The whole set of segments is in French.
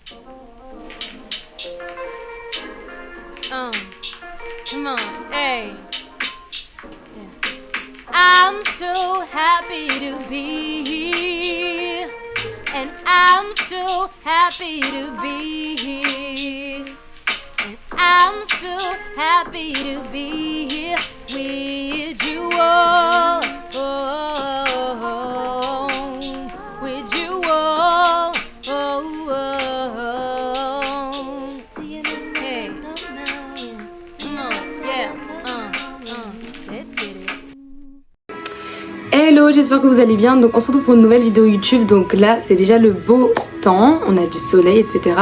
Come on, hey. I'm so happy to be here, and I'm so happy to be here, and I'm so happy to be here with you all, with you all, Do you know? Hey, come on, yeah, let's get it. Hello, j'espère que vous allez bien. Donc on se retrouve pour une nouvelle vidéo YouTube. Donc là c'est déjà le beau temps, on a du soleil, etc.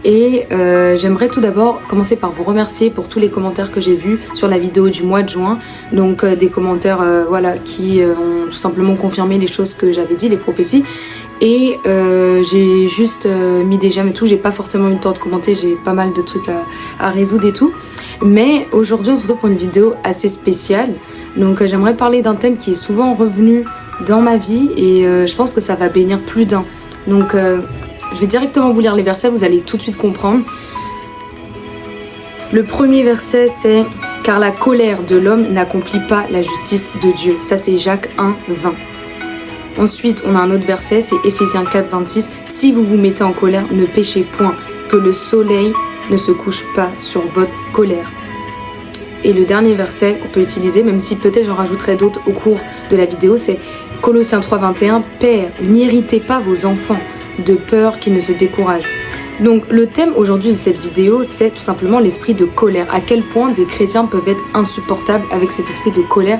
Et j'aimerais tout d'abord commencer par vous remercier pour tous les commentaires que j'ai vus sur la vidéo du mois de juin. Donc des commentaires voilà, qui ont tout simplement confirmé les choses que j'avais dit, les prophéties. Et j'ai juste mis des j'aime et tout, j'ai pas forcément eu le temps de commenter, j'ai pas mal de trucs à résoudre et tout. Mais aujourd'hui on se retrouve pour une vidéo assez spéciale. Donc j'aimerais parler d'un thème qui est souvent revenu dans ma vie et je pense que ça va bénir plus d'un. Donc je vais directement vous lire les versets, vous allez tout de suite comprendre. Le premier verset c'est « Car la colère de l'homme n'accomplit pas la justice de Dieu ». Ça c'est Jacques 1, 20. Ensuite on a un autre verset, c'est Éphésiens 4, 26. « Si vous vous mettez en colère, ne péchez point, que le soleil ne se couche pas sur votre colère. » Et le dernier verset qu'on peut utiliser, même si peut-être j'en rajouterai d'autres au cours de la vidéo, c'est Colossiens 3, 21. « Pères, n'irritez pas vos enfants, de peur qu'ils ne se découragent. » Donc le thème aujourd'hui de cette vidéo, c'est tout simplement l'esprit de colère. À quel point des chrétiens peuvent être insupportables avec cet esprit de colère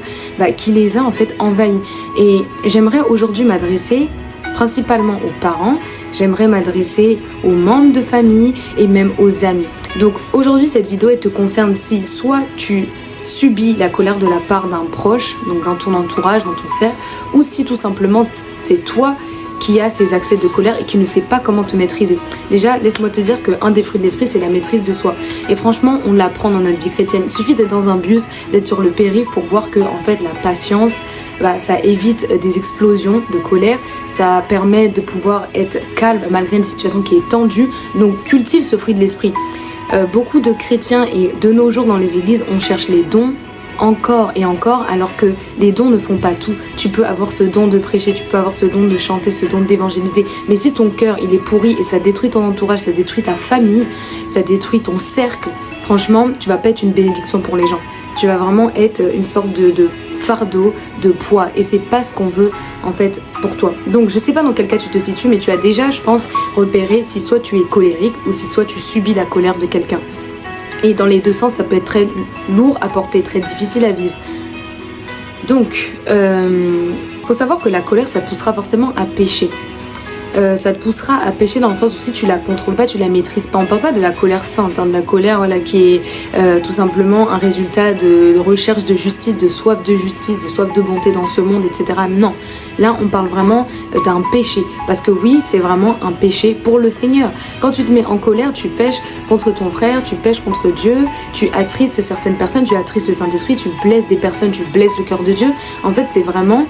qui les a en fait envahis. Et j'aimerais aujourd'hui m'adresser principalement aux parents, j'aimerais m'adresser aux membres de famille et même aux amis. Donc aujourd'hui cette vidéo elle te concerne si soit tu subis la colère de la part d'un proche, donc dans ton entourage, dans ton cercle, ou si tout simplement c'est toi qui a ces accès de colère et qui ne sait pas comment te maîtriser. Déjà, laisse-moi te dire qu'un des fruits de l'esprit, c'est la maîtrise de soi. Et franchement, on l'apprend dans notre vie chrétienne. Il suffit d'être dans un bus, d'être sur le périph' pour voir que, en fait, la patience, ça évite des explosions de colère. Ça permet de pouvoir être calme malgré une situation qui est tendue. Donc, cultive ce fruit de l'esprit. Beaucoup de chrétiens et de nos jours dans les églises, on cherche les dons, encore et encore, alors que les dons ne font pas tout. Tu peux avoir ce don de prêcher, tu peux avoir ce don de chanter, ce don d'évangéliser, mais si ton cœur il est pourri et ça détruit ton entourage, ça détruit ta famille, ça détruit ton cercle, franchement tu vas pas être une bénédiction pour les gens, tu vas vraiment être une sorte de fardeau, de poids, et c'est pas ce qu'on veut en fait pour toi. Donc je sais pas dans quel cas tu te situes, mais tu as déjà, je pense, repéré si soit tu es colérique ou si soit tu subis la colère de quelqu'un. Et dans les deux sens, ça peut être très lourd à porter, très difficile à vivre. Donc, faut savoir que la colère, ça te poussera forcément à pécher. Ça te poussera à pécher dans le sens où si tu la contrôles pas, tu la maîtrises pas. On parle pas de la colère sainte, de la colère qui est tout simplement un résultat de recherche de justice, de soif de bonté dans ce monde, etc. Non, là on parle vraiment d'un péché. Parce que oui, c'est vraiment un péché pour le Seigneur. Quand tu te mets en colère, tu pèches contre ton frère, tu pèches contre Dieu, tu attristes certaines personnes, tu attristes le Saint-Esprit, tu blesses des personnes, tu blesses le cœur de Dieu. En fait, c'est vraiment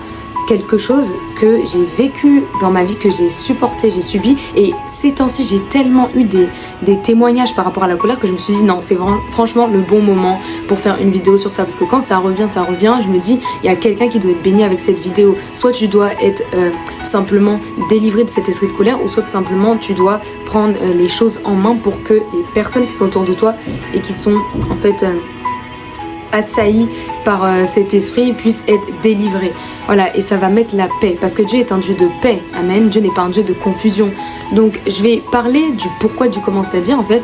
quelque chose que j'ai vécu dans ma vie, que j'ai supporté, j'ai subi, et ces temps-ci j'ai tellement eu des témoignages par rapport à la colère que je me suis dit non, c'est franchement le bon moment pour faire une vidéo sur ça, parce que quand ça revient, je me dis il y a quelqu'un qui doit être béni avec cette vidéo. Soit tu dois être simplement délivré de cet esprit de colère, ou soit tout simplement tu dois prendre les choses en main pour que les personnes qui sont autour de toi et qui sont en fait assaillis par cet esprit puissent être délivrés. Voilà, et ça va mettre la paix, parce que Dieu est un Dieu de paix, amen. Dieu n'est pas un Dieu de confusion. Donc je vais parler du pourquoi, du comment, c'est-à-dire en fait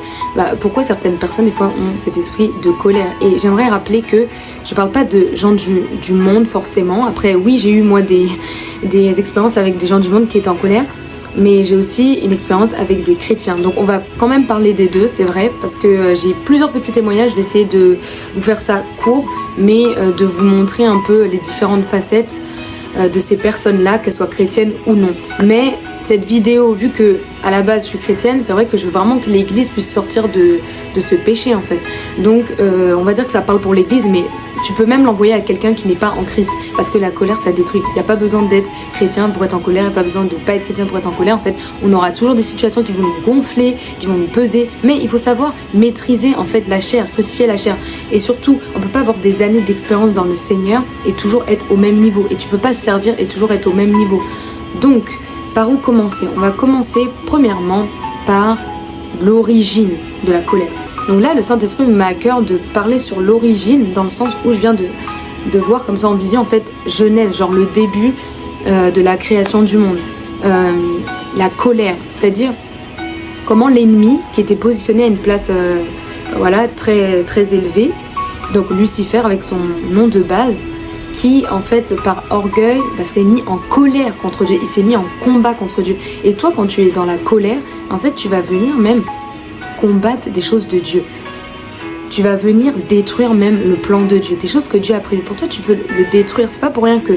pourquoi certaines personnes des fois ont cet esprit de colère. Et j'aimerais rappeler que je parle pas de gens du monde forcément. Après oui, j'ai eu moi des expériences avec des gens du monde qui étaient en colère, mais j'ai aussi une expérience avec des chrétiens. Donc on va quand même parler des deux, c'est vrai, parce que j'ai plusieurs petits témoignages. Je vais essayer de vous faire ça court, mais de vous montrer un peu les différentes facettes de ces personnes-là, qu'elles soient chrétiennes ou non. Mais cette vidéo, vu que à la base je suis chrétienne, c'est vrai que je veux vraiment que l'église puisse sortir de ce péché en fait. Donc on va dire que ça parle pour l'église, mais tu peux même l'envoyer à quelqu'un qui n'est pas en Christ, parce que la colère ça détruit. Il n'y a pas besoin d'être chrétien pour être en colère, il n'y a pas besoin de ne pas être chrétien pour être en colère. En fait, on aura toujours des situations qui vont nous gonfler, qui vont nous peser, mais il faut savoir maîtriser en fait la chair, crucifier la chair. Et surtout, on ne peut pas avoir des années d'expérience dans le Seigneur et toujours être au même niveau. Et tu ne peux pas servir et toujours être au même niveau. Donc, par où commencer? On va commencer premièrement par l'origine de la colère. Donc là, le Saint-Esprit m'a à cœur de parler sur l'origine, dans le sens où je viens de voir comme ça en vision, en fait, Genèse, genre le début de la création du monde. La colère, c'est-à-dire comment l'ennemi, qui était positionné à une place voilà, très, très élevée, donc Lucifer avec son nom de base, qui en fait par orgueil s'est mis en colère contre Dieu, il s'est mis en combat contre Dieu. Et toi, quand tu es dans la colère, en fait tu vas venir même combattre des choses de Dieu. Tu vas venir détruire même le plan de Dieu. Des choses que Dieu a prévues pour toi, tu peux le détruire. C'est pas pour rien que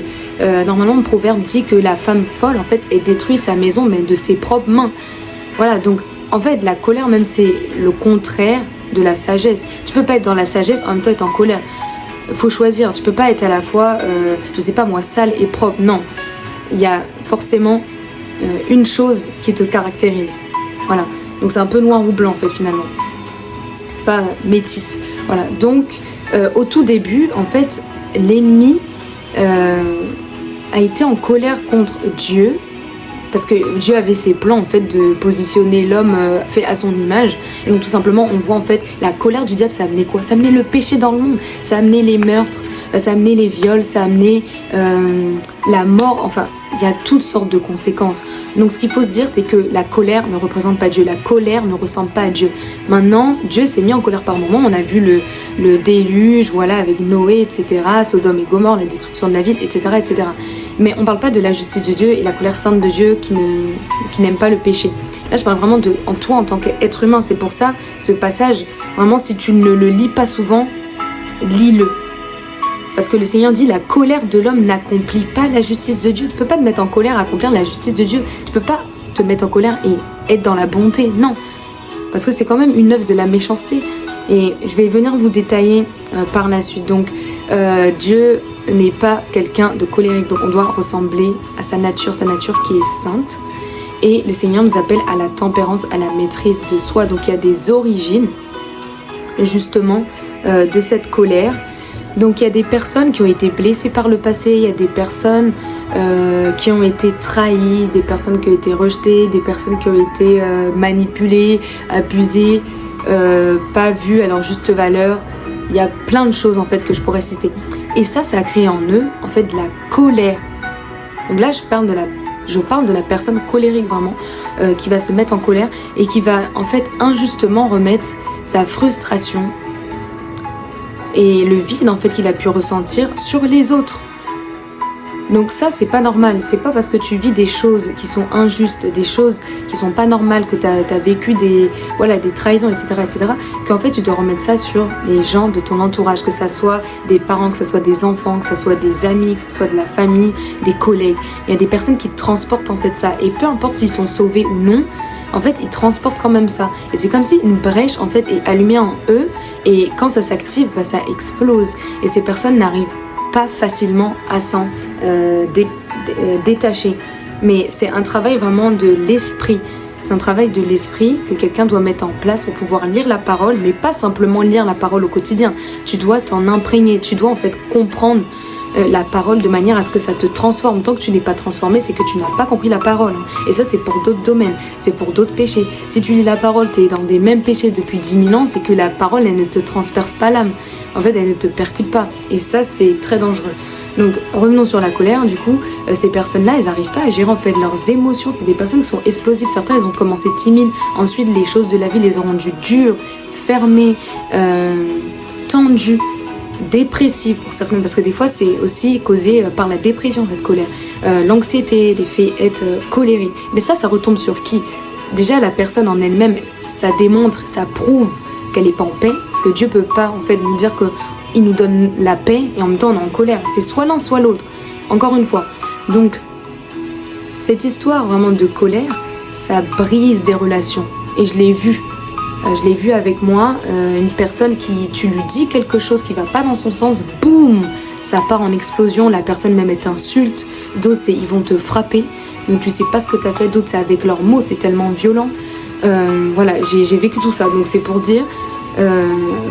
normalement le proverbe dit que la femme folle en fait elle détruit sa maison mais de ses propres mains. Voilà, donc en fait la colère même c'est le contraire de la sagesse. Tu peux pas être dans la sagesse en même temps être en colère. Faut choisir, tu peux pas être à la fois je sais pas moi sale et propre. Non, il y a forcément une chose qui te caractérise. Voilà. Donc c'est un peu noir ou blanc en fait finalement. C'est pas métis. Voilà. Donc au tout début, en fait, l'ennemi a été en colère contre Dieu. Parce que Dieu avait ses plans en fait de positionner l'homme fait à son image. Et donc tout simplement on voit en fait la colère du diable, ça amenait quoi? Ça amenait le péché dans le monde, ça amenait les meurtres, ça amenait les viols, ça amenait la mort, enfin il y a toutes sortes de conséquences. Donc ce qu'il faut se dire c'est que la colère ne représente pas Dieu, la colère ne ressemble pas à Dieu. Maintenant Dieu s'est mis en colère par moments, on a vu le déluge, voilà, avec Noé, etc., Sodome et Gomorrhe, la destruction de la ville, etc., etc. Mais on ne parle pas de la justice de Dieu et la colère sainte de Dieu qui n'aime pas le péché. Là, je parle vraiment en toi en tant qu'être humain. C'est pour ça, ce passage, vraiment, si tu ne le lis pas souvent, lis-le. Parce que le Seigneur dit, la colère de l'homme n'accomplit pas la justice de Dieu. Tu ne peux pas te mettre en colère à accomplir la justice de Dieu. Tu ne peux pas te mettre en colère et être dans la bonté. Non. Parce que c'est quand même une œuvre de la méchanceté. Et je vais venir vous détailler par la suite. Donc, Dieu n'est pas quelqu'un de colérique, donc on doit ressembler à sa nature qui est sainte. Et le Seigneur nous appelle à la tempérance, à la maîtrise de soi. Donc il y a des origines justement de cette colère. Donc il y a des personnes qui ont été blessées par le passé, il y a des personnes qui ont été trahies, des personnes qui ont été rejetées, des personnes qui ont été manipulées, abusées, pas vues à leur juste valeur. Il y a plein de choses en fait que je pourrais citer. Et ça a créé en eux en fait de la colère. Donc là je parle de la personne colérique vraiment, qui va se mettre en colère et qui va en fait injustement remettre sa frustration et le vide en fait qu'il a pu ressentir sur les autres. Donc ça c'est pas normal, c'est pas parce que tu vis des choses qui sont injustes, des choses qui sont pas normales, que t'as vécu des trahisons, etc., qu'en fait tu dois remettre ça sur les gens de ton entourage, que ça soit des parents, que ça soit des enfants, que ça soit des amis, que ça soit de la famille, des collègues. Il y a des personnes qui transportent en fait ça, et peu importe s'ils sont sauvés ou non, en fait ils transportent quand même ça. Et c'est comme si une brèche en fait est allumée en eux, et quand ça s'active, ça explose. Et ces personnes n'arrivent pas facilement à s'en détacher. Mais c'est un travail vraiment de l'esprit. C'est un travail de l'esprit que quelqu'un doit mettre en place pour pouvoir lire la parole, mais pas simplement lire la parole au quotidien. Tu dois t'en imprégner, tu dois en fait comprendre la parole de manière à ce que ça te transforme. Tant que tu n'es pas transformé, c'est que tu n'as pas compris la parole. Et ça, c'est pour d'autres domaines, c'est pour d'autres péchés. Si tu lis la parole, tu es dans des mêmes péchés depuis 10 000 ans, c'est que la parole, elle ne te transperce pas l'âme. En fait, elle ne te percute pas. Et ça, c'est très dangereux. Donc, revenons sur la colère. Du coup, ces personnes-là, elles n'arrivent pas à gérer en fait leurs émotions. C'est des personnes qui sont explosives. Certains, elles ont commencé timides. Ensuite, les choses de la vie les ont rendues dures, fermées, tendues, dépressives pour certaines. Parce que des fois, c'est aussi causé par la dépression, cette colère. L'anxiété les fait être colériques. Mais ça retombe sur qui? Déjà, la personne en elle-même, ça démontre, ça prouve qu'elle n'est pas en paix. Parce que Dieu peut pas en fait nous dire qu'il nous donne la paix et en même temps on est en colère. C'est soit l'un soit l'autre. Encore une fois. Donc cette histoire vraiment de colère, ça brise des relations. Et je l'ai vu. Je l'ai vu avec moi, une personne qui, tu lui dis quelque chose qui va pas dans son sens, boum, ça part en explosion, la personne même t'insulte, d'autres c'est ils vont te frapper, donc tu sais pas ce que tu as fait, d'autres c'est avec leurs mots, c'est tellement violent. Voilà, j'ai vécu tout ça, donc c'est pour dire,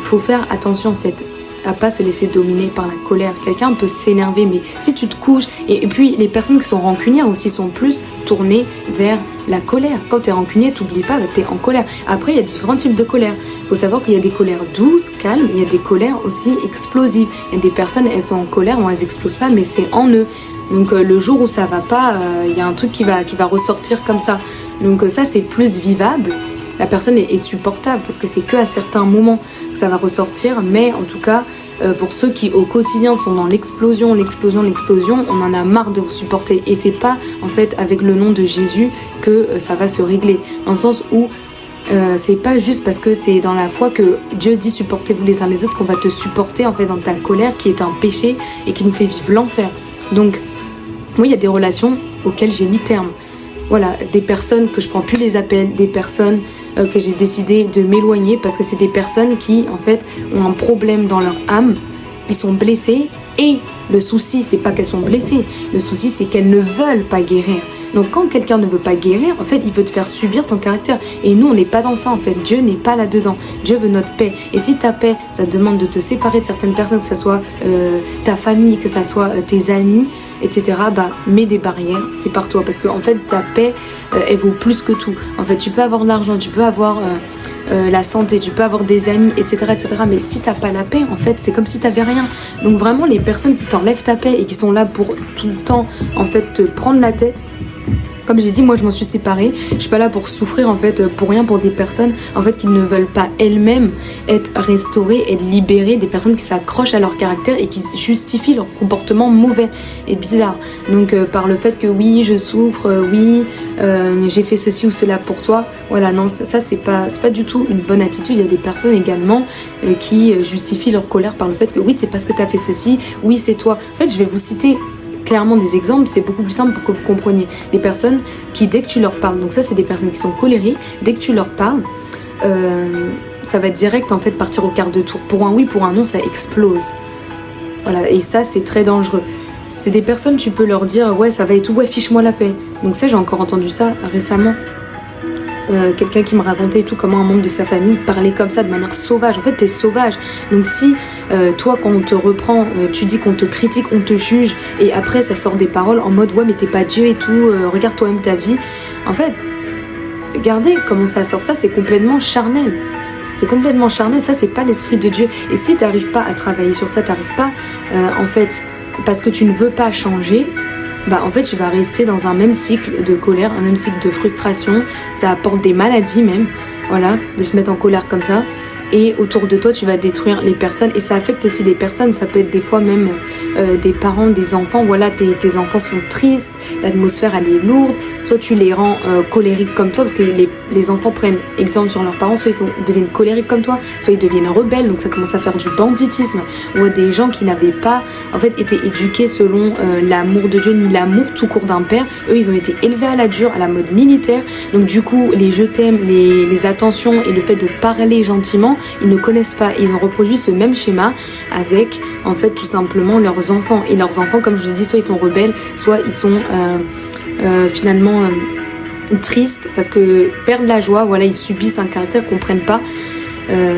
faut faire attention en fait, à pas se laisser dominer par la colère. Quelqu'un peut s'énerver, mais si tu te couches, et puis les personnes qui sont rancunières aussi sont plus tournées vers la colère. Quand t'es rancunier, t'oublies pas, t'es en colère. Après, il y a différents types de colère. Faut savoir qu'il y a des colères douces, calmes, il y a des colères aussi explosives. Il y a des personnes, elles sont en colère, bon, elles explosent pas, mais c'est en eux. Donc le jour où ça va pas, il y a un truc qui va ressortir comme ça. Donc ça, c'est plus vivable. La personne est supportable parce que c'est que à certains moments que ça va ressortir, mais en tout cas pour ceux qui au quotidien sont dans l'explosion, on en a marre de vous supporter, et c'est pas en fait avec le nom de Jésus que ça va se régler, dans le sens où c'est pas juste parce que t'es dans la foi que Dieu dit supportez-vous les uns les autres qu'on va te supporter en fait dans ta colère qui est un péché et qui nous fait vivre l'enfer. Donc oui, il y a des relations auxquelles j'ai mis terme. Voilà, des personnes que je prends plus les appels, des personnes que j'ai décidé de m'éloigner parce que c'est des personnes qui en fait ont un problème dans leur âme, ils sont blessés, et le souci c'est pas qu'elles sont blessées, le souci c'est qu'elles ne veulent pas guérir. Donc quand quelqu'un ne veut pas guérir, en fait il veut te faire subir son caractère, et nous on n'est pas dans ça en fait, Dieu n'est pas là-dedans, Dieu veut notre paix, et si ta paix ça te demande de te séparer de certaines personnes, que ce soit ta famille, que ce soit tes amis, etc., bah mets des barrières, sépare-toi, parce que en fait ta paix elle vaut plus que tout. En fait tu peux avoir de l'argent, tu peux avoir la santé, tu peux avoir des amis, etc., mais si t'as pas la paix, en fait c'est comme si t'avais rien. Donc vraiment les personnes qui t'enlèvent ta paix et qui sont là pour tout le temps en fait te prendre la tête, comme j'ai dit, moi je m'en suis séparée, je suis pas là pour souffrir en fait pour rien, pour des personnes en fait qui ne veulent pas elles-mêmes être restaurées, être libérées, des personnes qui s'accrochent à leur caractère et qui justifient leur comportement mauvais et bizarre. Donc par le fait que oui je souffre, oui j'ai fait ceci ou cela pour toi, voilà, non, ça c'est pas du tout une bonne attitude. Il y a des personnes également qui justifient leur colère par le fait que oui c'est parce que t'as fait ceci, oui c'est toi. En fait je vais vous citer clairement des exemples, c'est beaucoup plus simple pour que vous compreniez. Des personnes qui, dès que tu leur parles, donc ça c'est des personnes qui sont colériques, dès que tu leur parles, ça va direct en fait partir au quart de tour. Pour un oui, pour un non, ça explose. Voilà, et ça c'est très dangereux. C'est des personnes, tu peux leur dire ouais ça va et tout, ouais fiche-moi la paix. Donc ça j'ai encore entendu ça récemment. Quelqu'un qui me racontait tout comment un membre de sa famille parlait comme ça de manière sauvage. En fait t'es sauvage, donc si toi quand on te reprend tu dis qu'on te critique, on te juge, et après ça sort des paroles en mode ouais mais t'es pas Dieu et tout, regarde toi-même ta vie, en fait regardez comment ça sort, ça c'est complètement charnel. C'est complètement charnel, ça c'est pas l'esprit de Dieu. Et si t'arrives pas à travailler sur ça, t'arrives pas en fait parce que tu ne veux pas changer, bah en fait tu vas rester dans un même cycle de colère, un même cycle de frustration. Ça apporte des maladies même, voilà, de se mettre en colère comme ça. Et autour de toi tu vas détruire les personnes, et ça affecte aussi les personnes. Ça peut être des fois même des parents, des enfants. Voilà, tes enfants sont tristes, l'atmosphère elle est lourde, soit tu les rends colériques comme toi, parce que les enfants prennent exemple sur leurs parents, soit ils deviennent colériques comme toi, soit ils deviennent rebelles, donc ça commence à faire du banditisme. Ou des gens qui n'avaient pas en fait été éduqués selon l'amour de Dieu, ni l'amour tout court d'un père. Eux ils ont été élevés à la dure, à la mode militaire, donc du coup les je t'aime, les attentions et le fait de parler gentiment, ils ne connaissent pas. Ils ont reproduit ce même schéma avec en fait tout simplement leurs enfants. Et leurs enfants, comme je vous ai dit, soit ils sont rebelles, soit ils sont finalement tristes parce que perdent la joie. Voilà, ils subissent un caractère qu'on comprennent pas.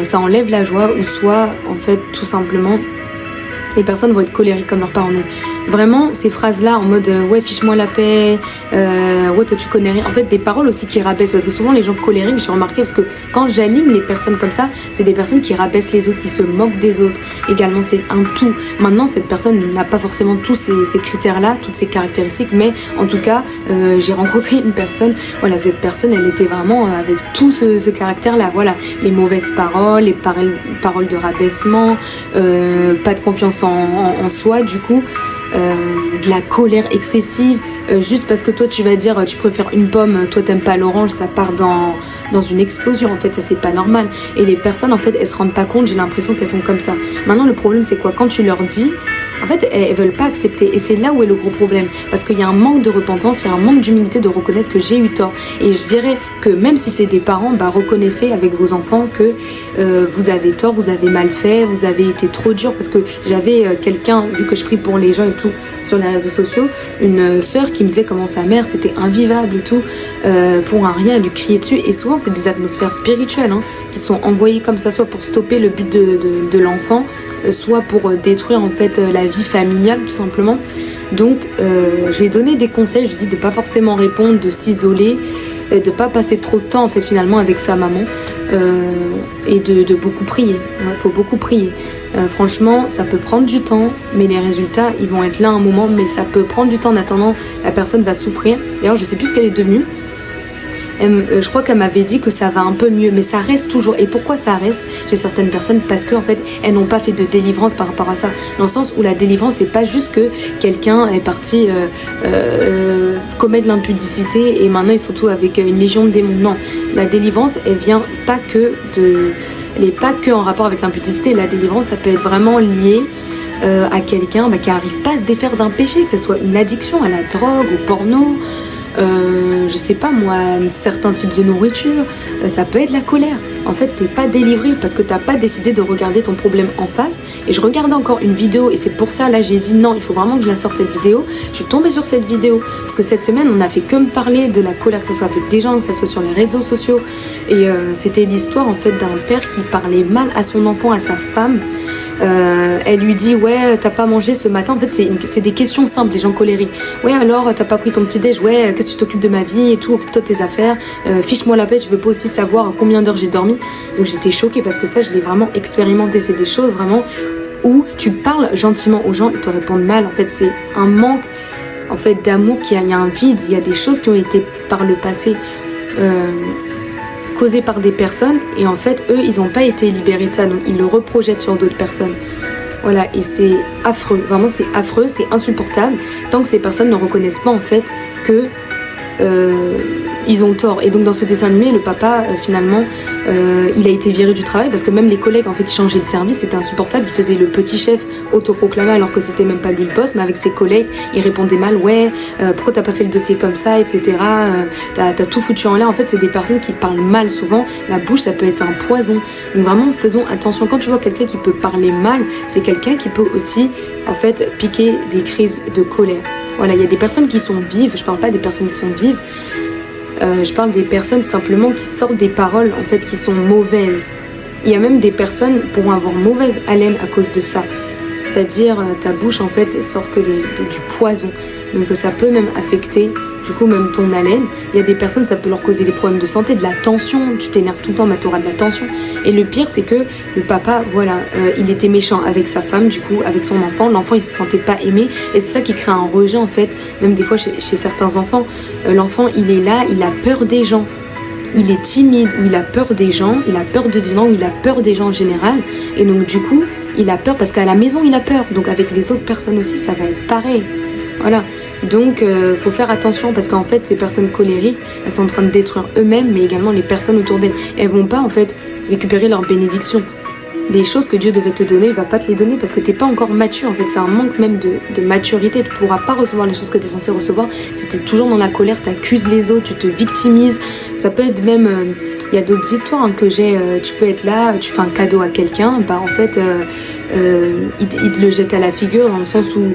Ça enlève la joie, ou soit en fait tout simplement les personnes vont être colériques comme leurs parents. Donc, vraiment ces phrases là en mode ouais fiche-moi la paix, ouais toi tu connais rien, en fait des paroles aussi qui rabaissent, parce que souvent les gens colériques, j'ai remarqué, parce que quand j'aligne les personnes comme ça, c'est des personnes qui rabaissent les autres, qui se moquent des autres également. C'est un tout. Maintenant cette personne n'a pas forcément tous ces critères là, toutes ces caractéristiques, mais en tout cas j'ai rencontré une personne, voilà, cette personne elle était vraiment avec tout ce caractère là, voilà, les mauvaises paroles, les paroles de rabaissement, pas de confiance en soi, du coup de la colère excessive, juste parce que toi tu vas dire tu préfères une pomme, toi t'aimes pas l'orange, ça part dans une explosion. En fait ça c'est pas normal, et les personnes en fait elles se rendent pas compte, j'ai l'impression qu'elles sont comme ça. Maintenant le problème c'est quoi? Quand tu leur dis en fait, elles veulent pas accepter. Et c'est là où est le gros problème. Parce qu'il y a un manque de repentance, il y a un manque d'humilité de reconnaître que j'ai eu tort. Et je dirais que même si c'est des parents, reconnaissez avec vos enfants que vous avez tort, vous avez mal fait, vous avez été trop dur. Parce que j'avais quelqu'un, vu que je prie pour les gens et tout, sur les réseaux sociaux, une sœur qui me disait comment sa mère, c'était invivable et tout, pour un rien, elle lui criait dessus. Et souvent, c'est des atmosphères spirituelles qui sont envoyées comme ça, soit pour stopper le but de l'enfant, soit pour détruire en fait la vie familiale tout simplement. Donc je lui ai donné des conseils, je lui ai dit de pas forcément répondre, de s'isoler, de pas passer trop de temps en fait finalement avec sa maman, et de beaucoup prier. Il faut beaucoup prier. Franchement, ça peut prendre du temps, mais les résultats ils vont être là un moment, mais ça peut prendre du temps. En attendant, la personne va souffrir. D'ailleurs, je sais plus ce qu'elle est devenue. Je crois qu'elle m'avait dit que ça va un peu mieux, mais ça reste toujours. Et pourquoi ça reste chez certaines personnes? Parce qu'en fait, elles n'ont pas fait de délivrance par rapport à ça. Dans le sens où la délivrance, c'est pas juste que quelqu'un est parti commettre l'impudicité et maintenant il se retrouve avec une légion de démons. Non, la délivrance, elle vient pas que de... Elle n'est pas que en rapport avec l'impudicité. La délivrance, ça peut être vraiment lié à quelqu'un qui n'arrive pas à se défaire d'un péché, que ce soit une addiction à la drogue, au porno, je sais pas moi, un certain type de nourriture, ça peut être la colère. En fait, t'es pas délivré parce que t'as pas décidé de regarder ton problème en face. Et je regardais encore une vidéo et c'est pour ça, là, j'ai dit non, il faut vraiment que je la sorte cette vidéo. Je suis tombée sur cette vidéo parce que cette semaine, on a fait que me parler de la colère, que ce soit avec des gens, que ce soit sur les réseaux sociaux. Et c'était l'histoire en fait d'un père qui parlait mal à son enfant, à sa femme. Elle lui dit ouais t'as pas mangé ce matin. En fait c'est des questions simples, les gens colériques. Ouais alors t'as pas pris ton petit déj, ouais qu'est-ce que tu t'occupes de ma vie et tout, occupe-toi de tes affaires, fiche-moi la paix, je veux pas aussi savoir combien d'heures j'ai dormi. Donc j'étais choquée parce que ça je l'ai vraiment expérimenté. C'est des choses vraiment où tu parles gentiment aux gens, ils te répondent mal. En fait c'est un manque en fait d'amour, il y a un vide, il y a des choses qui ont été par le passé causés par des personnes et en fait eux ils n'ont pas été libérés de ça, donc ils le reprojettent sur d'autres personnes. Voilà, et c'est affreux, vraiment c'est affreux, c'est insupportable tant que ces personnes ne reconnaissent pas en fait que ils ont tort. Et donc dans ce dessin animé, le papa finalement il a été viré du travail parce que même les collègues en fait ils changeaient de service, c'était insupportable. Il faisait le petit chef autoproclamé alors que c'était même pas lui le boss, mais avec ses collègues il répondait mal, ouais pourquoi t'as pas fait le dossier comme ça, etc. T'as tout foutu en l'air. En fait c'est des personnes qui parlent mal souvent, la bouche ça peut être un poison. Donc vraiment faisons attention, quand tu vois quelqu'un qui peut parler mal, c'est quelqu'un qui peut aussi en fait piquer des crises de colère. Voilà, il y a des personnes qui sont vives, je parle pas des personnes qui sont vives, je parle des personnes tout simplement qui sortent des paroles en fait qui sont mauvaises. Il y a même des personnes qui pourront avoir mauvaise haleine à cause de ça. C'est-à-dire ta bouche en fait sort que du poison. Donc ça peut même affecter du coup même ton haleine. Il y a des personnes, ça peut leur causer des problèmes de santé, de la tension. Tu t'énerves tout le temps, mais tu auras de la tension. Et le pire c'est que le papa, voilà, il était méchant avec sa femme, du coup avec son enfant. L'enfant il se sentait pas aimé et c'est ça qui crée un rejet en fait. Même des fois chez certains enfants, l'enfant il est là, il a peur des gens. Il est timide, ou il a peur des gens, il a peur de dire non, ou il a peur des gens en général. Et donc du coup, il a peur parce qu'à la maison, il a peur. Donc avec les autres personnes aussi, ça va être pareil. Voilà. Donc faut faire attention parce qu'en fait, ces personnes colériques, elles sont en train de détruire eux-mêmes, mais également les personnes autour d'elles. Elles vont pas en fait récupérer leur bénédiction. Les choses que Dieu devait te donner, il va pas te les donner parce que t'es pas encore mature. En fait, c'est un manque même de maturité. Tu pourras pas recevoir les choses que tu es censé recevoir si t'es toujours dans la colère, t'accuses les autres, tu te victimises. Ça peut être même... Il y a d'autres histoires que j'ai. Tu peux être là, tu fais un cadeau à quelqu'un, en fait, il te le jette à la figure dans le sens où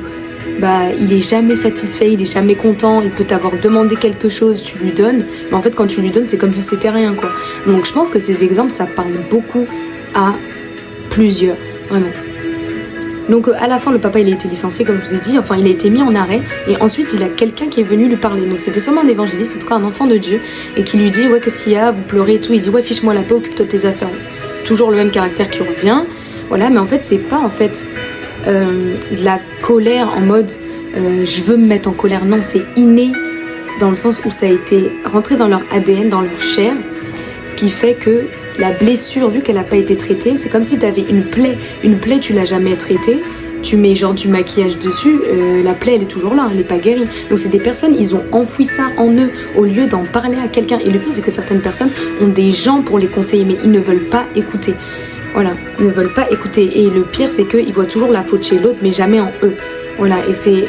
il est jamais satisfait, il est jamais content, il peut t'avoir demandé quelque chose, tu lui donnes, mais en fait quand tu lui donnes c'est comme si c'était rien quoi. Donc je pense que ces exemples ça parle beaucoup à plusieurs, vraiment. Donc à la fin le papa il a été licencié comme je vous ai dit, enfin il a été mis en arrêt et ensuite il a quelqu'un qui est venu lui parler. Donc c'était sûrement un évangéliste, en tout cas un enfant de Dieu, et qui lui dit ouais qu'est-ce qu'il y a, vous pleurez et tout. Il dit ouais fiche-moi la paix, occupe-toi de tes affaires. Toujours le même caractère qui revient, voilà. Mais en fait c'est pas en fait de la colère en mode je veux me mettre en colère, non, c'est inné dans le sens où ça a été rentré dans leur ADN, dans leur chair, ce qui fait que la blessure, vu qu'elle n'a pas été traitée, c'est comme si tu avais une plaie tu l'as jamais traitée, tu mets genre du maquillage dessus, la plaie elle est toujours là, elle n'est pas guérie. Donc c'est des personnes, ils ont enfoui ça en eux au lieu d'en parler à quelqu'un. Et le pire c'est que certaines personnes ont des gens pour les conseiller mais ils ne veulent pas écouter. Voilà, ils ne veulent pas écouter. Et le pire, c'est qu'ils voient toujours la faute chez l'autre, mais jamais en eux. Voilà, et c'est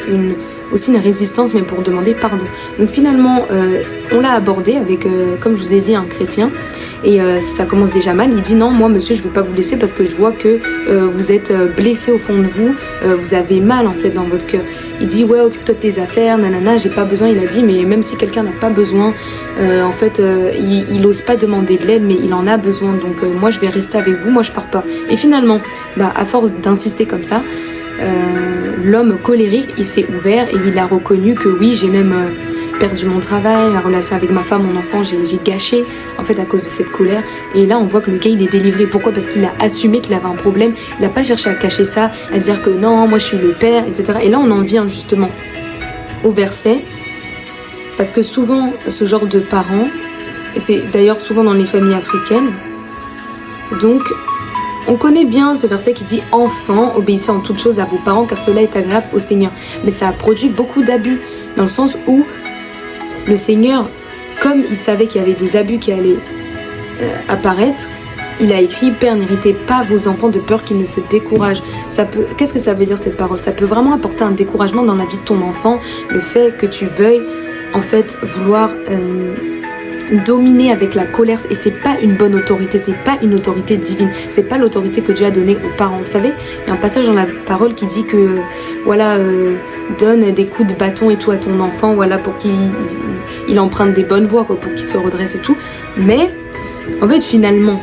aussi une résistance, même pour demander pardon. Donc finalement, on l'a abordé avec, comme je vous ai dit, un chrétien. Et ça commence déjà mal. Il dit non, moi monsieur, je ne vais pas vous laisser parce que je vois que vous êtes blessé au fond de vous. Vous avez mal en fait dans votre cœur. Il dit ouais, occupe-toi de tes affaires, nanana, j'ai pas besoin. Il a dit mais même si quelqu'un n'a pas besoin, en fait, il ose pas demander de l'aide, mais il en a besoin. Donc moi je vais rester avec vous, moi je pars pas. Et finalement, à force d'insister comme ça, l'homme colérique, il s'est ouvert et il a reconnu que oui, j'ai même perdu mon travail, la relation avec ma femme, mon enfant, j'ai gâché en fait à cause de cette colère. Et là on voit que le gars il est délivré. Pourquoi? Parce qu'il a assumé qu'il avait un problème. Il n'a pas cherché à cacher ça, à dire que non, moi je suis le père, etc. Et là on en vient justement au verset, parce que souvent ce genre de parents, et c'est d'ailleurs souvent dans les familles africaines, donc on connaît bien ce verset qui dit « Enfants, obéissez en toutes choses à vos parents, car cela est agréable au Seigneur ». Mais ça a produit beaucoup d'abus, dans le sens où le Seigneur, comme il savait qu'il y avait des abus qui allaient apparaître, il a écrit « Père, n'héritez pas vos enfants de peur qu'ils ne se découragent ». Qu'est-ce que ça veut dire cette parole? Ça peut vraiment apporter un découragement dans la vie de ton enfant, le fait que tu veuilles en fait vouloir dominer avec la colère, et c'est pas une bonne autorité, c'est pas une autorité divine, c'est pas l'autorité que Dieu a donnée aux parents. Vous savez, il y a un passage dans la parole qui dit que voilà, donne des coups de bâton et tout à ton enfant, voilà, pour qu'il emprunte des bonnes voies, quoi, pour qu'il se redresse et tout. Mais en fait finalement,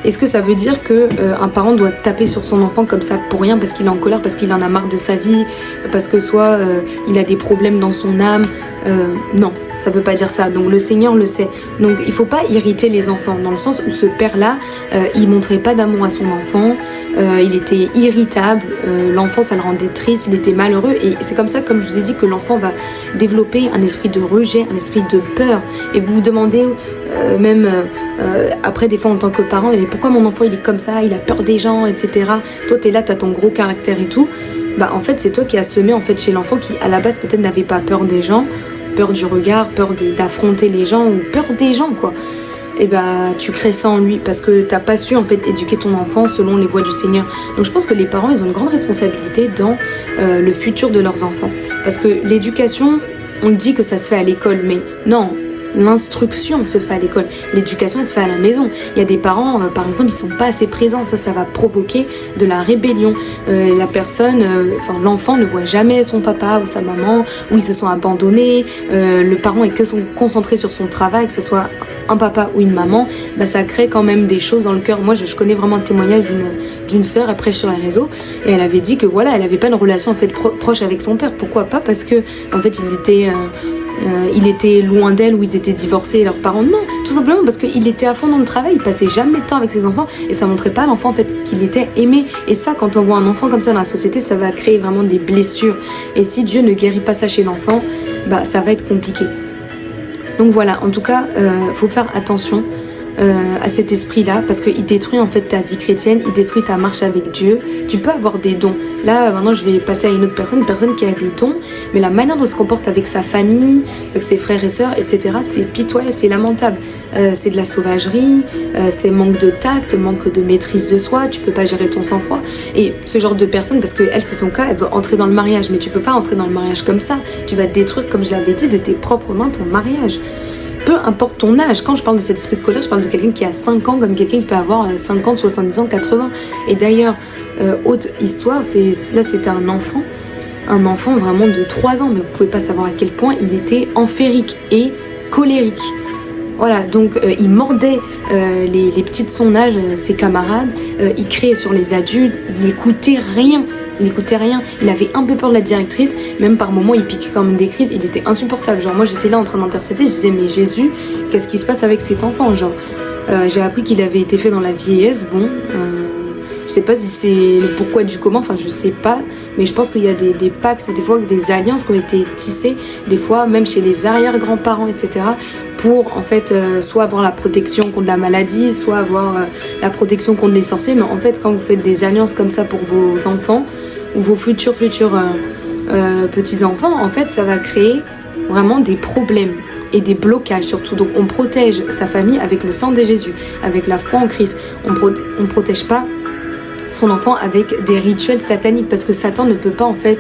est-ce que ça veut dire que un parent doit taper sur son enfant comme ça pour rien, parce qu'il est en colère, parce qu'il en a marre de sa vie, parce que soit il a des problèmes dans son âme? Non, ça veut pas dire ça. Donc le Seigneur le sait. Donc il faut pas irriter les enfants, dans le sens où ce père-là, il montrait pas d'amour à son enfant, il était irritable, l'enfant ça le rendait triste, il était malheureux, et c'est comme ça, comme je vous ai dit, que l'enfant va développer un esprit de rejet, un esprit de peur. Et vous vous demandez même après des fois en tant que parent, mais pourquoi mon enfant il est comme ça, il a peur des gens, etc. Toi t'es là, t'as ton gros caractère et tout. En fait c'est toi qui as semé en fait chez l'enfant, qui à la base peut-être n'avait pas peur des gens, peur du regard, peur d'affronter les gens, ou peur des gens quoi. Et tu crées ça en lui parce que t'as pas su en fait éduquer ton enfant selon les voies du Seigneur. Donc je pense que les parents ils ont une grande responsabilité dans le futur de leurs enfants, parce que l'éducation, on dit que ça se fait à l'école, mais non, l'instruction se fait à l'école, l'éducation elle se fait à la maison. Il y a des parents par exemple ils sont pas assez présents, ça va provoquer de la rébellion. La personne, l'enfant ne voit jamais son papa ou sa maman, ou ils se sont abandonnés, le parent est que concentré sur son travail, que ce soit un papa ou une maman, ça crée quand même des choses dans le cœur. Moi je connais vraiment un témoignage d'une sœur, elle prêche sur les réseaux, et elle avait dit que voilà, elle avait pas une relation en fait proche avec son père. Pourquoi pas? Parce que en fait il était loin d'elle, ou ils étaient divorcés, leurs parents. Non, tout simplement parce qu'il était à fond dans le travail, il passait jamais de temps avec ses enfants, et ça montrait pas à l'enfant en fait qu'il était aimé. Et ça, quand on voit un enfant comme ça dans la société, ça va créer vraiment des blessures. Et si Dieu ne guérit pas ça chez l'enfant, ça va être compliqué. Donc voilà, en tout cas, faut faire attention à cet esprit-là, parce qu'il détruit en fait ta vie chrétienne, il détruit ta marche avec Dieu. Tu peux avoir des dons. Là, maintenant, je vais passer à une personne qui a des dons, mais la manière dont elle se comporte avec sa famille, avec ses frères et sœurs, etc., c'est pitoyable, c'est lamentable. C'est de la sauvagerie, c'est manque de tact, manque de maîtrise de soi, tu peux pas gérer ton sang-froid. Et ce genre de personne, parce que elle, c'est son cas, elle veut entrer dans le mariage, mais tu peux pas entrer dans le mariage comme ça. Tu vas détruire, comme je l'avais dit, de tes propres mains ton mariage. Peu importe ton âge, quand je parle de cet esprit de colère, je parle de quelqu'un qui a 5 ans comme quelqu'un qui peut avoir 50, 70 ans, 80. Et d'ailleurs, autre histoire, là c'était un enfant vraiment de 3 ans, mais vous pouvez pas savoir à quel point il était amphérique et colérique. Voilà, donc il mordait les petites de son âge, ses camarades, il criait sur les adultes, il n'écoutait rien. Il avait un peu peur de la directrice, même par moments il piquait comme des crises, il était insupportable. Genre moi j'étais là en train d'intercéder, je disais mais Jésus, qu'est-ce qui se passe avec cet enfant? Genre j'ai appris qu'il avait été fait dans la vieillesse, je sais pas si c'est le pourquoi du comment, je sais pas, mais je pense qu'il y a des pactes, des fois des alliances qui ont été tissées, des fois même chez les arrière-grands-parents, etc., pour en fait soit avoir la protection contre la maladie, soit avoir la protection contre les sorciers. Mais en fait quand vous faites des alliances comme ça pour vos enfants ou vos futurs petits-enfants, en fait ça va créer vraiment des problèmes et des blocages surtout. Donc on protège sa famille avec le sang de Jésus, avec la foi en Christ. On protège pas son enfant avec des rituels sataniques, parce que Satan ne peut pas en fait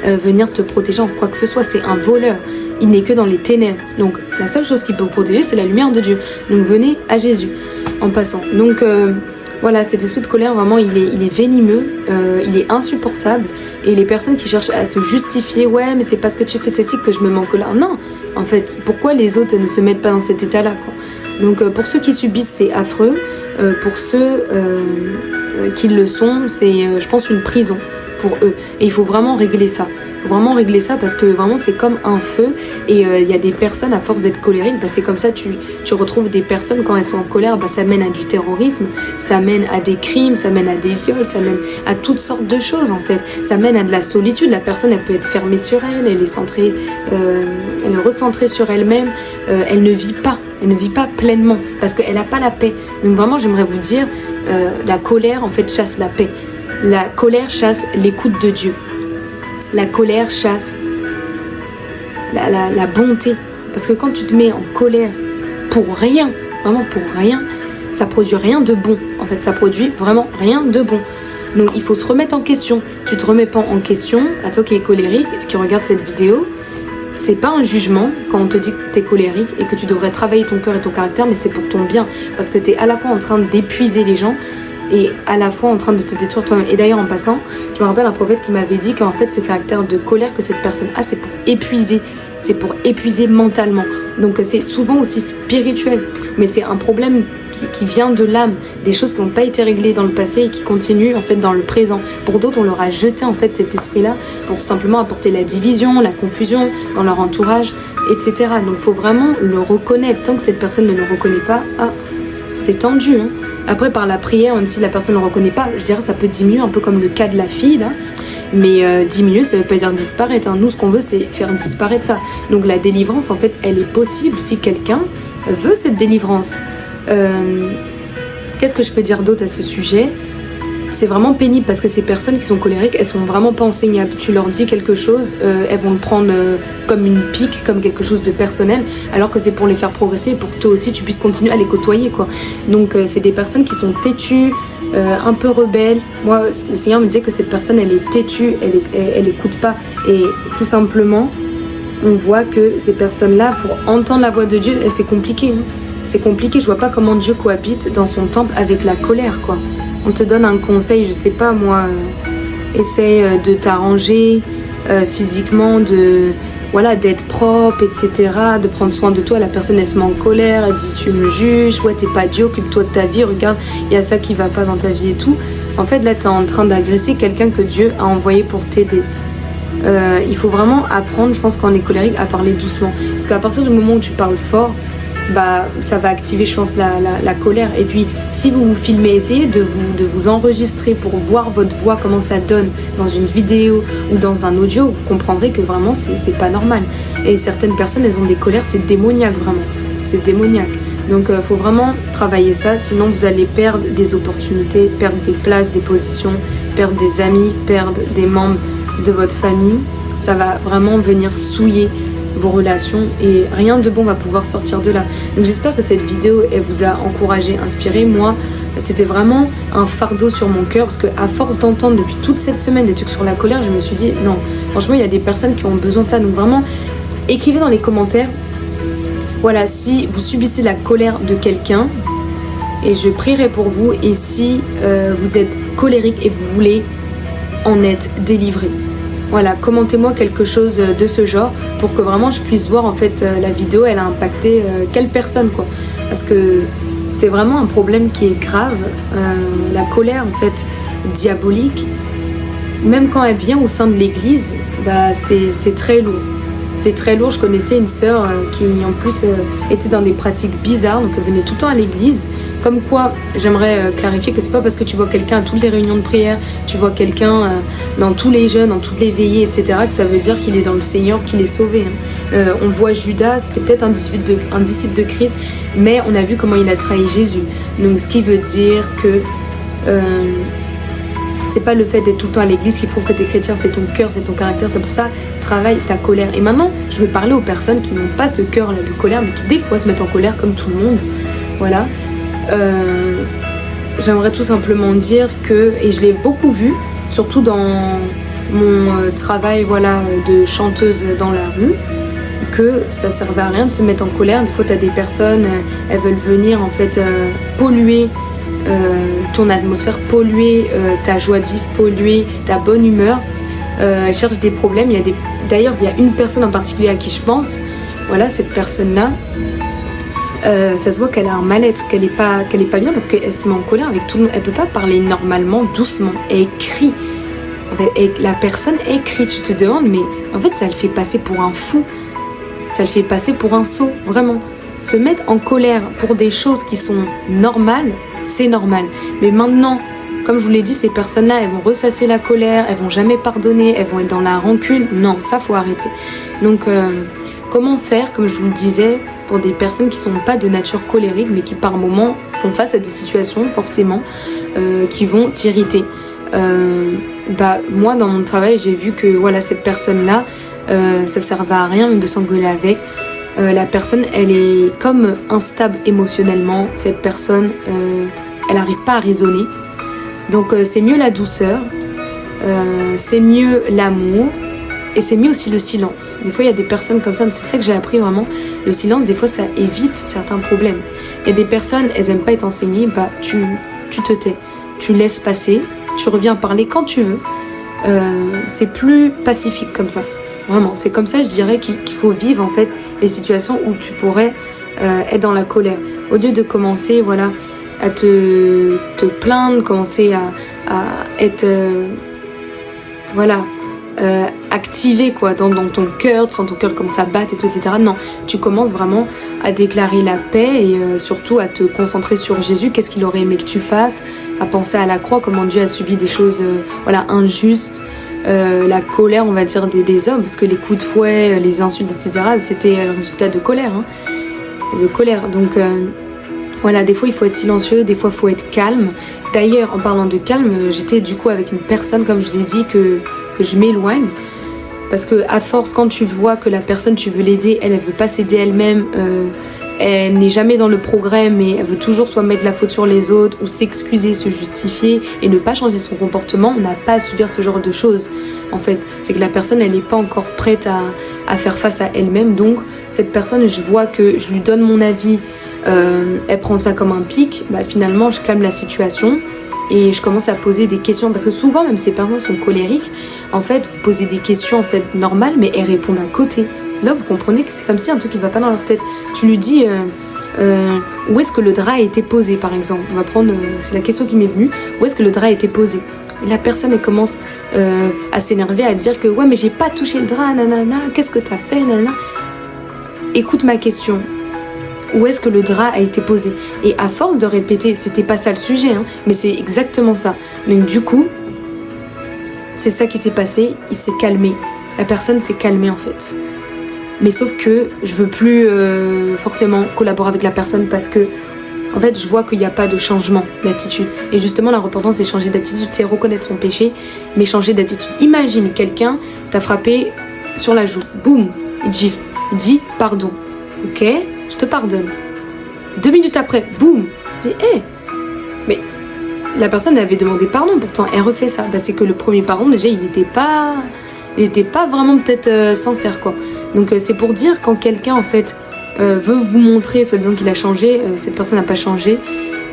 venir te protéger en quoi que ce soit, c'est un voleur, il n'est que dans les ténèbres, donc la seule chose qui peut vous protéger c'est la lumière de Dieu, donc venez à Jésus en passant. Donc voilà, cet esprit de colère vraiment il est venimeux, il est insupportable, et les personnes qui cherchent à se justifier, ouais mais c'est parce que tu fais ceci que je me mets en colère, non, en fait pourquoi les autres ne se mettent pas dans cet état là quoi. Donc pour ceux qui subissent c'est affreux, pour ceux qui le sont c'est je pense une prison pour eux, et il faut vraiment régler ça. Il faut vraiment régler ça parce que vraiment c'est comme un feu, et il y a des personnes à force d'être colériques, bah, c'est comme ça tu retrouves des personnes quand elles sont en colère, bah, ça mène à du terrorisme, ça mène à des crimes, ça mène à des viols, ça mène à toutes sortes de choses en fait, ça mène à de la solitude, la personne elle peut être fermée sur elle, elle est centrée, elle est recentrée sur elle-même, elle ne vit pas pleinement parce qu'elle n'a pas la paix. Donc vraiment j'aimerais vous dire, la colère en fait chasse la paix, la colère chasse l'écoute de Dieu. La colère chasse la bonté. Parce que quand tu te mets en colère pour rien, vraiment pour rien, ça produit rien de bon. En fait, ça produit vraiment rien de bon. Donc il faut se remettre en question. Tu te remets pas en question, à toi qui es colérique, qui regarde cette vidéo, c'est pas un jugement quand on te dit que tu es colérique et que tu devrais travailler ton cœur et ton caractère, mais c'est pour ton bien. Parce que tu es à la fois en train d'épuiser les gens et à la fois en train de te détruire toi-même. Et d'ailleurs en passant, je me rappelle un prophète qui m'avait dit qu'en fait ce caractère de colère que cette personne a, c'est pour épuiser mentalement. Donc c'est souvent aussi spirituel, mais c'est un problème qui vient de l'âme, des choses qui n'ont pas été réglées dans le passé et qui continuent en fait dans le présent. Pour d'autres, on leur a jeté en fait cet esprit-là pour simplement apporter la division, la confusion dans leur entourage, etc. Donc il faut vraiment le reconnaître. Tant que cette personne ne le reconnaît pas, c'est tendu, hein. Après, par la prière, même si la personne ne le reconnaît pas, je dirais ça peut diminuer, un peu comme le cas de la fille, là. Mais diminuer, ça ne veut pas dire disparaître, hein. Nous, ce qu'on veut, c'est faire disparaître ça. Donc la délivrance, en fait, elle est possible si quelqu'un veut cette délivrance. Qu'est-ce que je peux dire d'autre à ce sujet ? C'est vraiment pénible parce que ces personnes qui sont colériques, elles sont vraiment pas enseignables. Tu leur dis quelque chose, elles vont le prendre comme une pique, comme quelque chose de personnel, alors que c'est pour les faire progresser, pour que toi aussi tu puisses continuer à les côtoyer, quoi. Donc c'est des personnes qui sont têtues, un peu rebelles. Moi, le Seigneur me disait que cette personne, elle est têtue, elle écoute pas. Et tout simplement, on voit que ces personnes-là, pour entendre la voix de Dieu, c'est compliqué, hein. C'est compliqué, je vois pas comment Dieu cohabite dans son temple avec la colère, quoi. On te donne un conseil, je sais pas moi, essaie de t'arranger physiquement, d'être propre, etc., de prendre soin de toi. La personne elle se met en colère, elle dit tu me juges, ouais t'es pas Dieu, occupe-toi de ta vie, regarde, il y a ça qui va pas dans ta vie et tout. En fait là t'es en train d'agresser quelqu'un que Dieu a envoyé pour t'aider. Il faut vraiment apprendre, je pense quand on est colérique, à parler doucement. Parce qu'à partir du moment où tu parles fort, bah, ça va activer je pense la colère. Et puis si vous vous filmez, essayez de vous enregistrer pour voir votre voix, comment ça donne dans une vidéo ou dans un audio. Vous comprendrez que vraiment c'est pas normal. Et certaines personnes elles ont des colères, c'est démoniaque vraiment, c'est démoniaque. Donc faut vraiment travailler ça, sinon vous allez perdre des opportunités, perdre des places, des positions, perdre des amis, perdre des membres de votre famille. Ça va vraiment venir souiller vos relations et rien de bon va pouvoir sortir de là. Donc j'espère que cette vidéo elle vous a encouragé, inspiré. Moi c'était vraiment un fardeau sur mon cœur parce que à force d'entendre depuis toute cette semaine des trucs sur la colère, je me suis dit non, franchement il y a des personnes qui ont besoin de ça. Donc vraiment écrivez dans les commentaires, voilà, si vous subissez la colère de quelqu'un, et je prierai pour vous. Et si vous êtes colérique et vous voulez en être délivré, voilà, commentez-moi quelque chose de ce genre pour que vraiment je puisse voir en fait la vidéo elle a impacté quelle personne, quoi. Parce que c'est vraiment un problème qui est grave. La colère en fait diabolique, même quand elle vient au sein de l'église, bah, c'est très lourd. C'est très lourd. Je connaissais une sœur qui en plus était dans des pratiques bizarres, donc elle venait tout le temps à l'église. Comme quoi, j'aimerais clarifier que c'est pas parce que tu vois quelqu'un à toutes les réunions de prière, tu vois quelqu'un dans tous les jeûnes, dans toutes les veillées, etc., que ça veut dire qu'il est dans le Seigneur, qu'il est sauvé. On voit Judas, c'était peut-être un disciple de Christ, mais on a vu comment il a trahi Jésus. Donc ce qui veut dire que c'est pas le fait d'être tout le temps à l'église qui prouve que t'es chrétien, c'est ton cœur, c'est ton caractère. C'est pour ça, travaille ta colère. Et maintenant, je vais parler aux personnes qui n'ont pas ce cœur-là de colère, mais qui des fois se mettent en colère comme tout le monde. Voilà. j'aimerais tout simplement dire que, et je l'ai beaucoup vu, surtout dans mon travail voilà, de chanteuse dans la rue, que ça servait à rien de se mettre en colère. Des fois t'as des personnes, elles veulent venir en fait polluer ton atmosphère, polluer ta joie de vivre, polluer ta bonne humeur. Elles cherchent des problèmes. D'ailleurs il y a une personne en particulier à qui je pense. Voilà, cette personne-là, ça se voit qu'elle a un mal-être, qu'elle est pas bien parce qu'elle se met en colère avec tout le monde. Elle peut pas parler normalement, doucement. Elle crie. En fait, et la personne écrit. Tu te demandes, mais en fait, ça le fait passer pour un fou. Ça le fait passer pour un sot, vraiment. Se mettre en colère pour des choses qui sont normales, c'est normal. Mais maintenant, comme je vous l'ai dit, ces personnes-là, elles vont ressasser la colère, elles vont jamais pardonner, elles vont être dans la rancune. Non, ça, faut arrêter. Donc, comment faire, comme je vous le disais, pour des personnes qui sont pas de nature colérique, mais qui par moments font face à des situations, forcément, qui vont t'irriter. Moi, dans mon travail, j'ai vu que voilà, cette personne-là, ça servait à rien de s'engueuler avec. La personne, elle est comme instable émotionnellement. Cette personne, elle n'arrive pas à raisonner. Donc c'est mieux la douceur, c'est mieux l'amour et c'est mieux aussi le silence. Des fois il y a des personnes comme ça, c'est ça que j'ai appris vraiment. Le silence, des fois ça évite certains problèmes. Il y a des personnes, elles n'aiment pas être enseignées, tu te tais, tu laisses passer, tu reviens parler quand tu veux. C'est plus pacifique comme ça. Vraiment, c'est comme ça je dirais qu'il faut vivre en fait les situations où tu pourrais être dans la colère. Au lieu de commencer voilà, à te plaindre, commencer à être activé quoi, dans ton cœur, tu sens ton cœur commence à battre et tout, etc. Non, tu commences vraiment à déclarer la paix et surtout à te concentrer sur Jésus, qu'est-ce qu'il aurait aimé que tu fasses, à penser à la croix, comment Dieu a subi des choses injustes. La colère, on va dire, des hommes, parce que les coups de fouet, les insultes, etc., c'était le résultat de colère. Donc, voilà, des fois, il faut être silencieux, des fois, il faut être calme. D'ailleurs, en parlant de calme, j'étais du coup avec une personne, comme je vous ai dit, que je m'éloigne. Parce que à force, quand tu vois que la personne, tu veux l'aider, elle veut pas s'aider elle-même, elle n'est jamais dans le progrès, mais elle veut toujours soit mettre la faute sur les autres ou s'excuser, se justifier et ne pas changer son comportement. On n'a pas à subir ce genre de choses. En fait, c'est que la personne, elle n'est pas encore prête à faire face à elle-même. Donc, cette personne, je vois que je lui donne mon avis, elle prend ça comme un pic. Finalement, je calme la situation et je commence à poser des questions. Parce que souvent, même ces personnes sont colériques. En fait, vous posez des questions en fait normales, mais elles répondent à côté. C'est là où vous comprenez que c'est comme si un truc qui va pas dans leur tête. Tu lui dis où est-ce que le drap a été posé par exemple. On va prendre, c'est la question qui m'est venue. Où est-ce que le drap a été posé? Et la personne elle commence à s'énerver, à dire que ouais mais j'ai pas touché le drap, nanana, qu'est-ce que t'as fait, nanana. Écoute ma question. Où est-ce que le drap a été posé? Et à force de répéter, c'était pas ça le sujet, mais c'est exactement ça. Donc du coup, c'est ça qui s'est passé, il s'est calmé. La personne s'est calmée en fait. Mais sauf que je veux plus forcément collaborer avec la personne parce que en fait je vois qu'il n'y a pas de changement d'attitude. Et justement la repentance c'est changer d'attitude, c'est reconnaître son péché, mais changer d'attitude. Imagine quelqu'un t'a frappé sur la joue, boum, il te gifle, il dit pardon, ok, je te pardonne. 2 minutes après, boum, il dit mais la personne avait demandé pardon pourtant, elle refait ça. C'est que le premier pardon déjà il n'était pas vraiment peut-être sincère quoi. Donc c'est pour dire quand quelqu'un en fait veut vous montrer soi-disant qu'il a changé, cette personne n'a pas changé,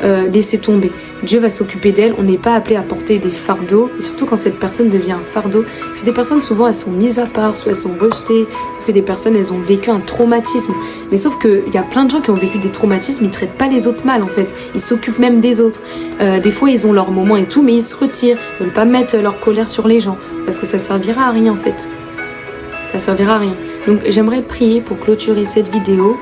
laissez tomber. Dieu va s'occuper d'elle, on n'est pas appelé à porter des fardeaux et surtout quand cette personne devient un fardeau, c'est des personnes souvent elles sont mises à part, soit elles sont rejetées, soit c'est des personnes elles ont vécu un traumatisme. Mais sauf qu'il y a plein de gens qui ont vécu des traumatismes, ils traitent pas les autres mal en fait, ils s'occupent même des autres. Des fois ils ont leurs moments et tout mais ils se retirent, ils veulent pas mettre leur colère sur les gens parce que ça servira à rien en fait. Ça servira à rien. Donc j'aimerais prier pour clôturer cette vidéo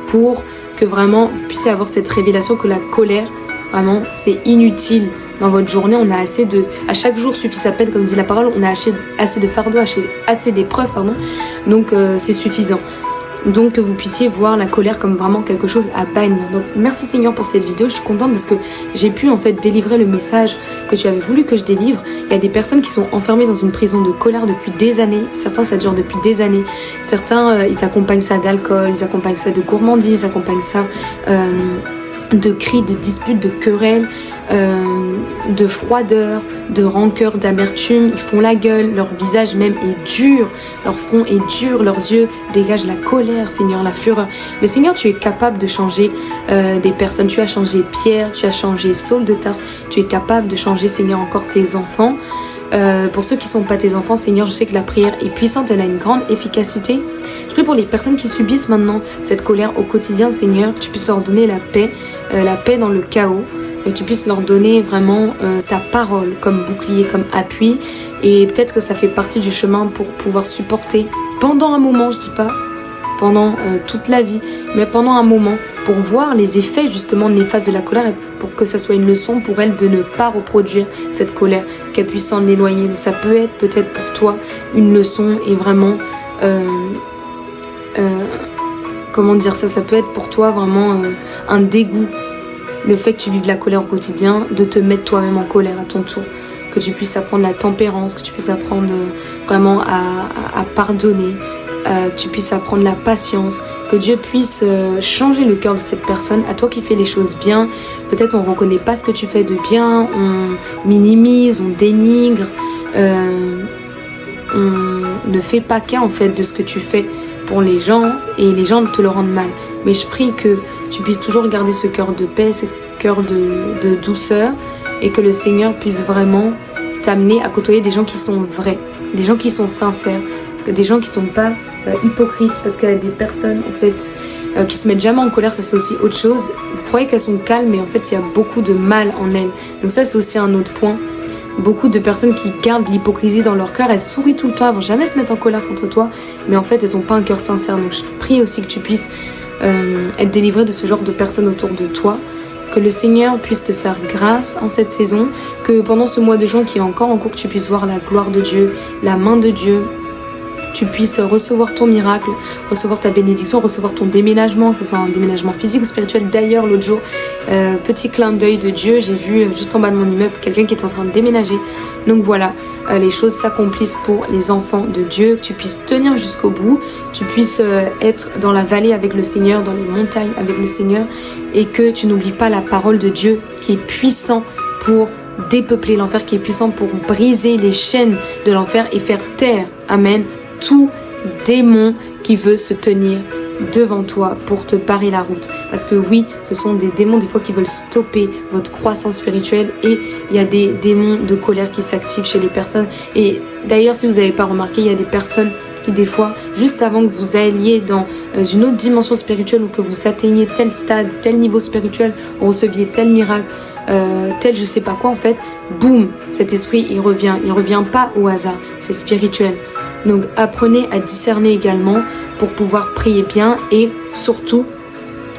pour que vraiment vous puissiez avoir cette révélation que la colère, vraiment, c'est inutile dans votre journée. On a assez de... À chaque jour suffit sa peine, comme dit la parole. On a assez de fardeaux, assez d'épreuves, pardon. Donc c'est suffisant. Donc que vous puissiez voir la colère comme vraiment quelque chose à bannir. Donc merci Seigneur pour cette vidéo. Je suis contente parce que j'ai pu en fait délivrer le message que tu avais voulu que je délivre. Il y a des personnes qui sont enfermées dans une prison de colère depuis des années. Certains ça dure depuis des années. Certains ils accompagnent ça d'alcool, ils accompagnent ça de gourmandise, ils accompagnent ça de cris, de disputes, de querelles. de froideur, de rancœur, d'amertume. Ils font la gueule, leur visage même est dur, leur front est dur, leurs yeux dégagent la colère, Seigneur, la fureur. Mais Seigneur, tu es capable de changer des personnes. Tu as changé Pierre, tu as changé Saul de Tarse, tu es capable de changer, Seigneur, encore tes enfants. Pour ceux qui ne sont pas tes enfants, Seigneur, je sais que la prière est puissante, elle a une grande efficacité. Je prie pour les personnes qui subissent maintenant cette colère au quotidien, Seigneur, que tu puisses leur donner la paix dans le chaos, et que tu puisses leur donner vraiment ta parole comme bouclier, comme appui. Et peut-être que ça fait partie du chemin pour pouvoir supporter pendant un moment, je dis pas pendant toute la vie, mais pendant un moment, pour voir les effets justement néfastes de la colère et pour que ça soit une leçon pour elle de ne pas reproduire cette colère, qu'elle puisse s'en éloigner. Donc ça peut être peut-être pour toi une leçon et vraiment, comment dire ça, ça peut être pour toi vraiment un dégoût, le fait que tu vives la colère au quotidien, de te mettre toi-même en colère à ton tour, que tu puisses apprendre la tempérance, que tu puisses apprendre vraiment à pardonner, que tu puisses apprendre la patience, que Dieu puisse changer le cœur de cette personne, à toi qui fais les choses bien. Peut-être on ne reconnaît pas ce que tu fais de bien, on minimise, on dénigre, on ne fait pas cas en fait de ce que tu fais pour les gens et les gens te le rendent mal. Mais je prie que tu puisses toujours garder ce cœur de paix, ce cœur de douceur et que le Seigneur puisse vraiment t'amener à côtoyer des gens qui sont vrais, des gens qui sont sincères, des gens qui sont pas hypocrites, parce qu'il y a des personnes en fait qui se mettent jamais en colère, ça c'est aussi autre chose. Vous croyez qu'elles sont calmes, mais en fait il y a beaucoup de mal en elles. Donc ça c'est aussi un autre point. Beaucoup de personnes qui gardent l'hypocrisie dans leur cœur, elles sourient tout le temps, elles vont jamais se mettre en colère contre toi, mais en fait elles ont pas un cœur sincère. Donc je prie aussi que tu puisses être délivré de ce genre de personnes autour de toi, que le Seigneur puisse te faire grâce en cette saison, que pendant ce mois de juin qui est encore en cours, que tu puisses voir la gloire de Dieu, la main de Dieu, tu puisses recevoir ton miracle, recevoir ta bénédiction, recevoir ton déménagement, que ce soit un déménagement physique ou spirituel. D'ailleurs, l'autre jour, petit clin d'œil de Dieu, j'ai vu juste en bas de mon immeuble quelqu'un qui est en train de déménager. Donc voilà, les choses s'accomplissent pour les enfants de Dieu, que tu puisses tenir jusqu'au bout, tu puisses être dans la vallée avec le Seigneur, dans les montagnes avec le Seigneur, et que tu n'oublies pas la parole de Dieu qui est puissant pour dépeupler l'enfer, qui est puissant pour briser les chaînes de l'enfer et faire taire, amen, tout démon qui veut se tenir devant toi pour te barrer la route. Parce que oui, ce sont des démons des fois qui veulent stopper votre croissance spirituelle, et il y a des démons de colère qui s'activent chez les personnes. Et d'ailleurs, si vous n'avez pas remarqué, il y a des personnes qui des fois, juste avant que vous alliez dans une autre dimension spirituelle ou que vous atteigniez tel stade, tel niveau spirituel, ou receviez tel miracle, tel je sais pas quoi en fait, boum, cet esprit il revient pas au hasard, c'est spirituel. Donc apprenez à discerner également pour pouvoir prier bien, et surtout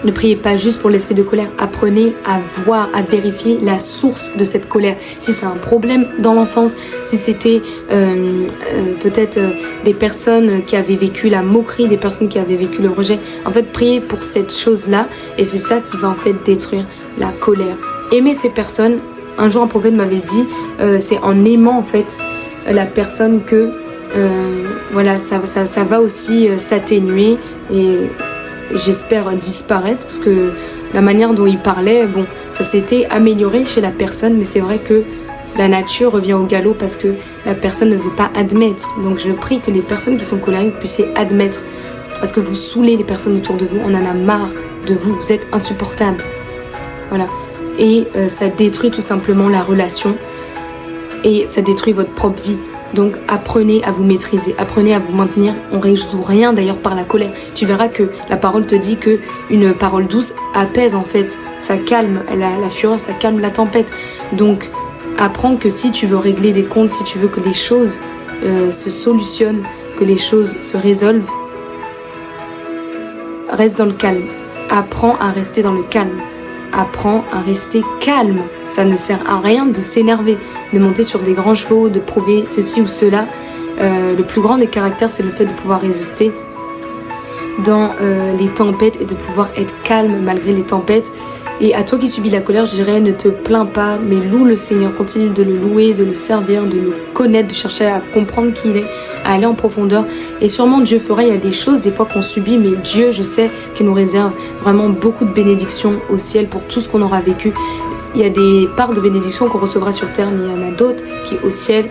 ne priez pas juste pour l'esprit de colère, apprenez à voir, à vérifier la source de cette colère. Si c'est un problème dans l'enfance, si c'était peut-être des personnes qui avaient vécu la moquerie, des personnes qui avaient vécu le rejet, en fait priez pour cette chose-là, et c'est ça qui va en fait détruire la colère. Aimer ces personnes, un jour un prophète m'avait dit, c'est en aimant en fait la personne que voilà, ça va aussi s'atténuer et j'espère disparaître, parce que la manière dont il parlait, bon, ça s'était amélioré chez la personne, mais c'est vrai que la nature revient au galop parce que la personne ne veut pas admettre. Donc je prie que les personnes qui sont colériques puissent admettre, parce que vous saoulez les personnes autour de vous, on en a marre de vous, vous êtes insupportables. Voilà. Et ça détruit tout simplement la relation et ça détruit votre propre vie. Donc apprenez à vous maîtriser, apprenez à vous maintenir. On ne résout rien d'ailleurs par la colère. Tu verras que la parole te dit que une parole douce apaise en fait, ça calme la fureur, ça calme la tempête. Donc apprends que si tu veux régler des comptes, si tu veux que les choses se solutionnent, que les choses se résolvent, reste dans le calme. Apprends à rester dans le calme. Apprends à rester calme. Ça ne sert à rien de s'énerver, de monter sur des grands chevaux, de prouver ceci ou cela. Le plus grand des caractères, c'est le fait de pouvoir résister dans les tempêtes et de pouvoir être calme malgré les tempêtes. Et à toi qui subis la colère, je dirais, ne te plains pas, mais loue le Seigneur, continue de le louer, de le servir, de le connaître, de chercher à comprendre qui il est, à aller en profondeur. Et sûrement Dieu fera, il y a des choses des fois qu'on subit, mais Dieu, je sais qu'il nous réserve vraiment beaucoup de bénédictions au ciel pour tout ce qu'on aura vécu. il y a des parts de bénédiction qu'on recevra sur terre, mais il y en a d'autres qui au ciel,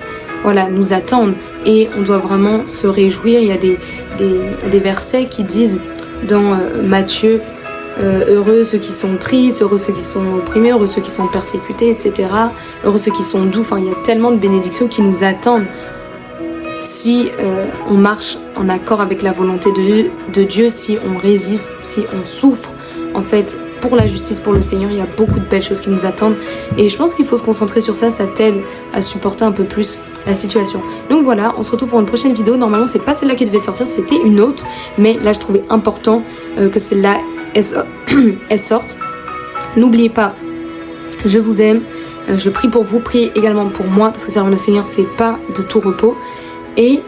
voilà, nous attendent. Et on doit vraiment se réjouir. Il y a des versets qui disent dans Matthieu, heureux ceux qui sont tristes, heureux ceux qui sont opprimés, heureux ceux qui sont persécutés, etc. Heureux ceux qui sont doux. Enfin, il y a tellement de bénédictions qui nous attendent si on marche en accord avec la volonté de Dieu, si on résiste, si on souffre. En fait, pour la justice, pour le Seigneur, il y a beaucoup de belles choses qui nous attendent. Et je pense qu'il faut se concentrer sur ça, ça t'aide à supporter un peu plus la situation. Donc voilà, on se retrouve pour une prochaine vidéo. Normalement, c'est pas celle-là qui devait sortir, c'était une autre. Mais là, je trouvais important que celle-là, elle sorte. N'oubliez pas, je vous aime. Je prie pour vous, priez également pour moi, parce que servir le Seigneur, c'est pas de tout repos. Et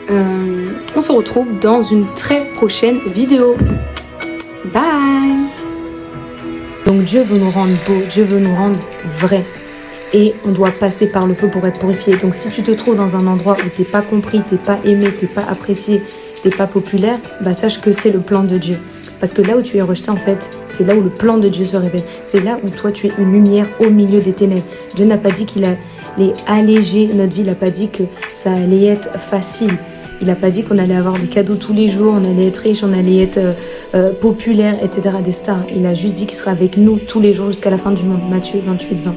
on se retrouve dans une très prochaine vidéo. Bye! Donc Dieu veut nous rendre beaux, Dieu veut nous rendre vrais. Et on doit passer par le feu pour être purifié. Donc si tu te trouves dans un endroit où t'es pas compris, t'es pas aimé, t'es pas apprécié, t'es pas populaire, bah sache que c'est le plan de Dieu. Parce que là où tu es rejeté, en fait, c'est là où le plan de Dieu se révèle. C'est là où toi, tu es une lumière au milieu des ténèbres. Dieu n'a pas dit qu'il allait alléger notre vie. Il n'a pas dit que ça allait être facile. Il n'a pas dit qu'on allait avoir des cadeaux tous les jours, on allait être riche, on allait être populaire, etc. Des stars. Il a juste dit qu'il sera avec nous tous les jours jusqu'à la fin du monde. Matthieu 28, 20.